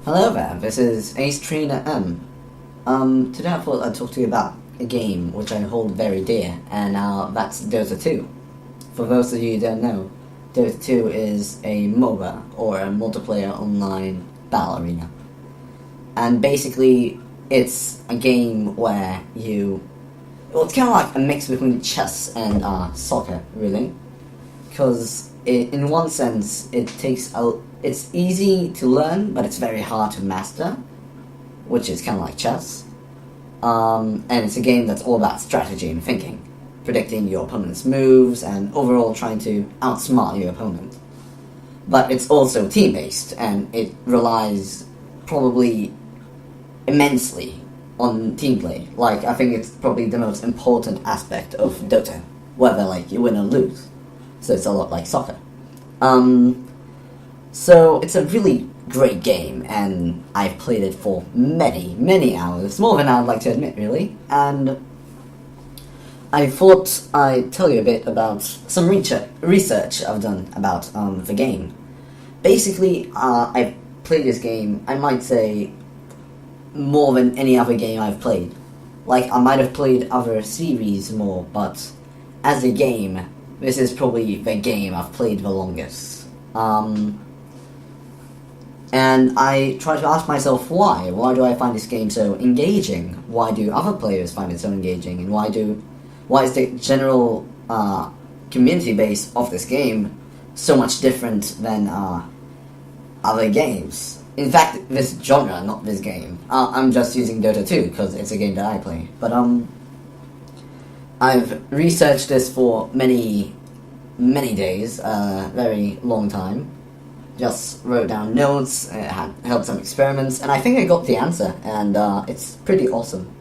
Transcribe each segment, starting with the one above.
Hello there, this is AceTrainerM. Today I thought I'd talk to you about a game which I hold very dear, and that's Dota 2. For those of you who don't know, Dota 2 is a MOBA, or a multiplayer online battle arena. And basically, it's a game where it's kind of like a mix between chess and soccer, really. Because in one sense, it's easy to learn, but it's very hard to master, which is kind of like chess. And it's a game that's all about strategy and thinking, predicting your opponent's moves, and overall trying to outsmart your opponent. But it's also team-based, and it relies probably immensely on team play. Like, I think it's probably the most important aspect of Dota, whether you win or lose. So it's a lot like soccer. So it's a really great game, and I've played it for many, many hours, more than I'd like to admit, really. And I thought I'd tell you a bit about some research I've done about the game. Basically, I've played this game, I might say, more than any other game I've played. I might have played other series more, but as a game, this is probably the game I've played the longest. And I try to ask myself why. Why do I find this game so engaging? Why do other players find it so engaging? And why is the general community base of this game so much different than other games? In fact, this genre, not this game. I'm just using Dota 2 because it's a game that I play. But I've researched this for many, many days, very long time. Just wrote down notes, held some experiments, and I think I got the answer, and it's pretty awesome.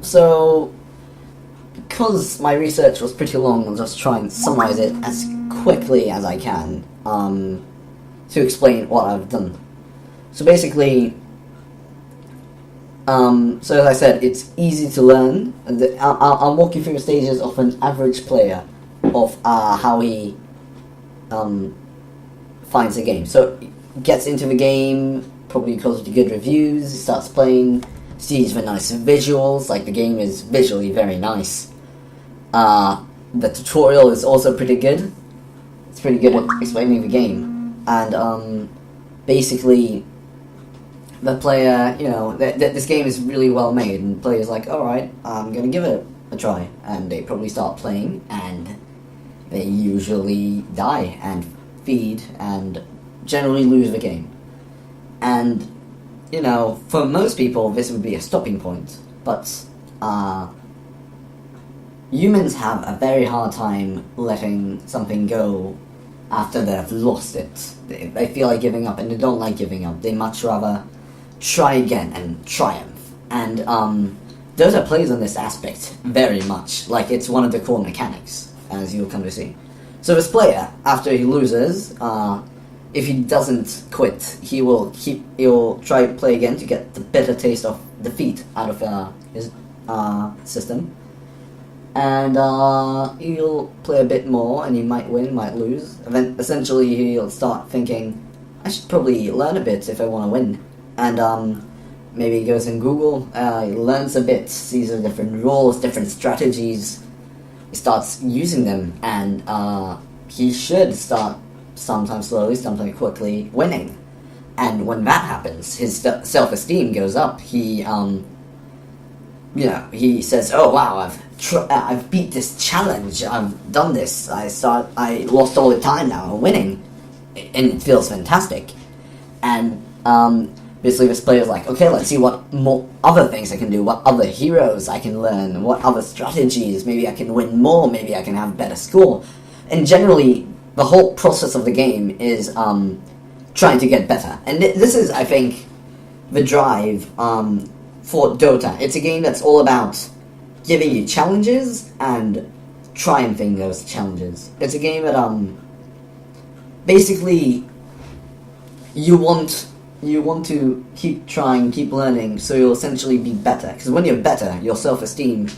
So, because my research was pretty long, I'll just try and summarize it as quickly as I can to explain what I've done. So basically, so as I said, it's easy to learn. I'll walk you through the stages of an average player of how he finds the game. So gets into the game probably because of the good reviews, starts playing, sees the nice visuals, the game is visually very nice. The tutorial is also pretty good. It's pretty good at explaining the game. And basically the player, this game is really well made, and the player's like, alright, I'm gonna give it a try. And they probably start playing, and they usually die and feed and generally lose the game. And, for most people this would be a stopping point, but humans have a very hard time letting something go after they've lost it. They feel like giving up, and they don't like giving up. They much rather try again and triumph. And Dota plays on this aspect very much. It's one of the core mechanics, as you'll come to see. So this player, after he loses, if he doesn't quit, he'll try to play again to get the bitter taste of defeat out of his system. And he'll play a bit more, and he might win, might lose. And then essentially he'll start thinking, I should probably learn a bit if I want to win. And maybe he goes in Google, he learns a bit, sees the different rules, different strategies. He starts using them, and he should start sometimes slowly, sometimes quickly winning. And when that happens, his self-esteem goes up. He says, "Oh wow, I've beat this challenge. I've done this. I lost all the time now. I'm winning, and it feels fantastic." And basically, this player's like, "Okay, let's see what more other things I can do. What other heroes I can learn. What other strategies? Maybe I can win more. Maybe I can have a better score." And generally, the whole process of the game is trying to get better. And this is, I think, the drive for Dota. It's a game that's all about giving you challenges and triumphing those challenges. It's a game that basically you want to keep trying, keep learning, so you'll essentially be better. Because when you're better, your self-esteem,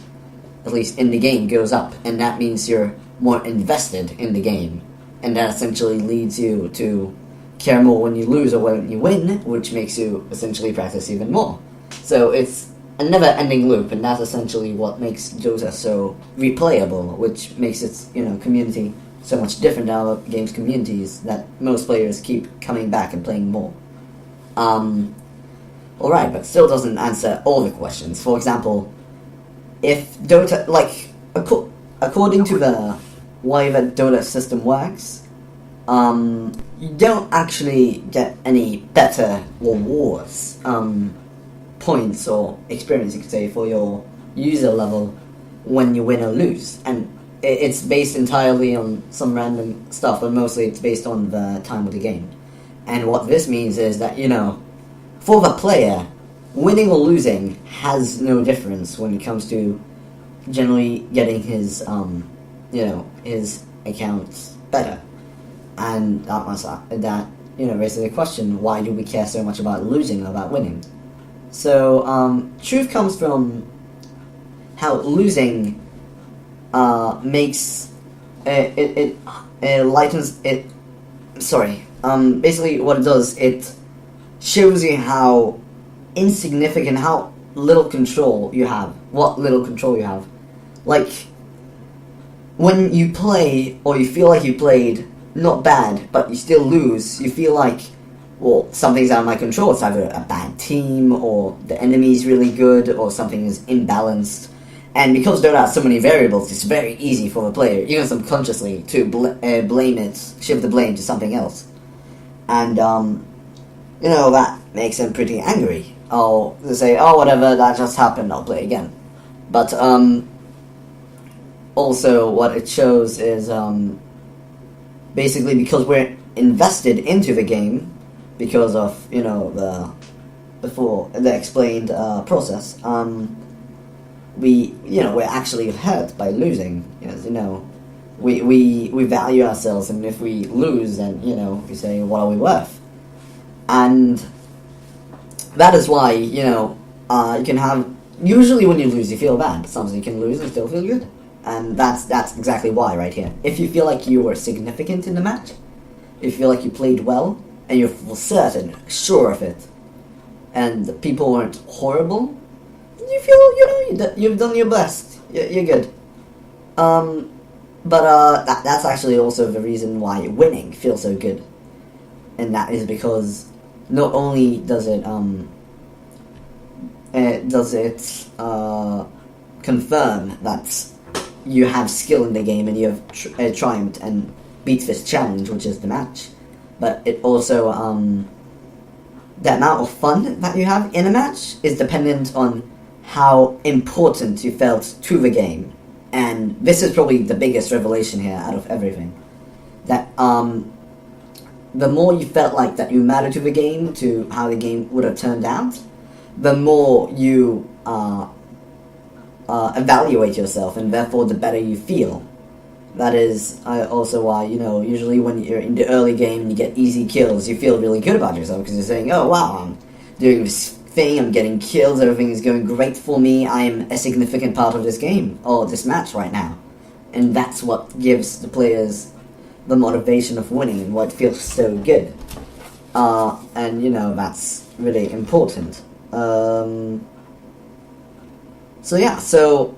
at least in the game, goes up, and that means you're more invested in the game, and that essentially leads you to care more when you lose or when you win, which makes you essentially practice even more. So it's a never-ending loop, and that's essentially what makes Dota so replayable, which makes its community so much different than other games communities, that most players keep coming back and playing more. Alright, but still doesn't answer all the questions. For example, if Dota, according to the way that Dota system works, you don't actually get any better or worse points or experience, you could say, for your user level when you win or lose. And it's based entirely on some random stuff, but mostly it's based on the time of the game. And what this means is that, for the player, winning or losing has no difference when it comes to generally getting his, his accounts better. And that raises the question, why do we care so much about losing or about winning? So, truth comes from how losing makes it lightens it. Sorry. Basically, what it does, it shows you how insignificant, how little control you have. What little control you have. Like, when you play, or you feel like you played not bad, but you still lose, you feel like, well, something's out of my control. It's either a bad team, or the enemy's really good, or something is imbalanced. And because Dota has so many variables, it's very easy for the player, even subconsciously, to blame it, shift the blame to something else. And, that makes them pretty angry. Or they say, oh, whatever, that just happened, I'll play again. But, also, what it shows is, basically because we're invested into the game, because of, the explained process, we're actually hurt by losing. Yes, we value ourselves, and if we lose, then, we say, what are we worth? And that is why, you can have, usually when you lose, you feel bad. Sometimes you can lose and still feel good. And that's exactly why right here. If you feel like you were significant in the match, if you feel like you played well, and you're certain, sure of it, and the people weren't horrible, you feel, you've done your best. You're good. But that's actually also the reason why winning feels so good. And that is because not only does it confirm that you have skill in the game and you have triumphed and beat this challenge, which is the match, but it also, the amount of fun that you have in a match is dependent on how important you felt to the game. And this is probably the biggest revelation here out of everything. That, the more you felt like that you mattered to the game, to how the game would have turned out, the more you, evaluate yourself, and therefore the better you feel. That is also why, usually when you're in the early game and you get easy kills, you feel really good about yourself, because you're saying, oh wow, I'm doing this thing, I'm getting kills, everything is going great for me, I am a significant part of this game, or this match right now. And that's what gives the players the motivation of winning, and what feels so good. And, that's really important. So yeah, so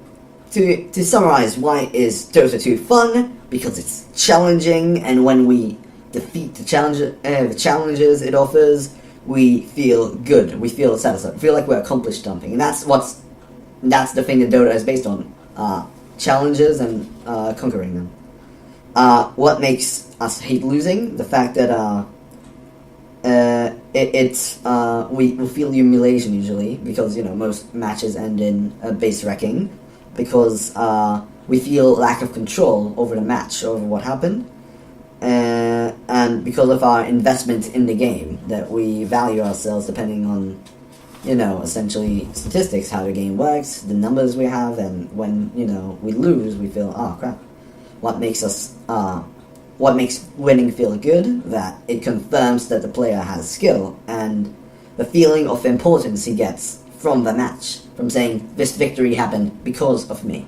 to summarize, why is Dota 2 fun? Because it's challenging, and when we defeat the challenges it offers, we feel good, we feel satisfied, we feel like we accomplished something, and that's the thing that Dota is based on, challenges and conquering them. What makes us hate losing? The fact that we feel humiliation usually, because most matches end in a base wrecking, because we feel lack of control over the match, over what happened, and because of our investment in the game, that we value ourselves depending on essentially statistics, how the game works, the numbers we have, and when we lose, we feel, oh crap. What makes winning feel good? That it confirms that the player has skill, and the feeling of importance he gets from the match, from saying, this victory happened because of me.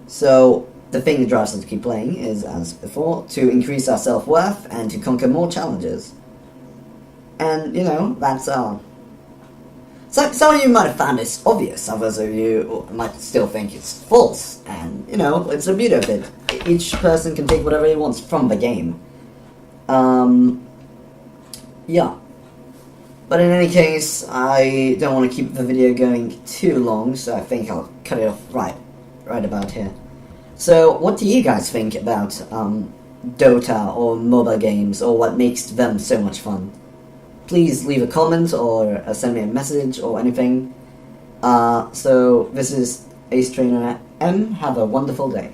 So, the thing that drives us to keep playing is, as before, to increase our self-worth and to conquer more challenges. And, you know, that's, so some of you might have found this obvious, others of you might still think it's false, and, you know, it's the beauty of it. Each person can take whatever he wants from the game. Yeah. But in any case, I don't want to keep the video going too long, so I think I'll cut it off right about here. So, what do you guys think about Dota or MOBA games, or what makes them so much fun? Please leave a comment or send me a message or anything. So, this is AceTrainerM. Have a wonderful day.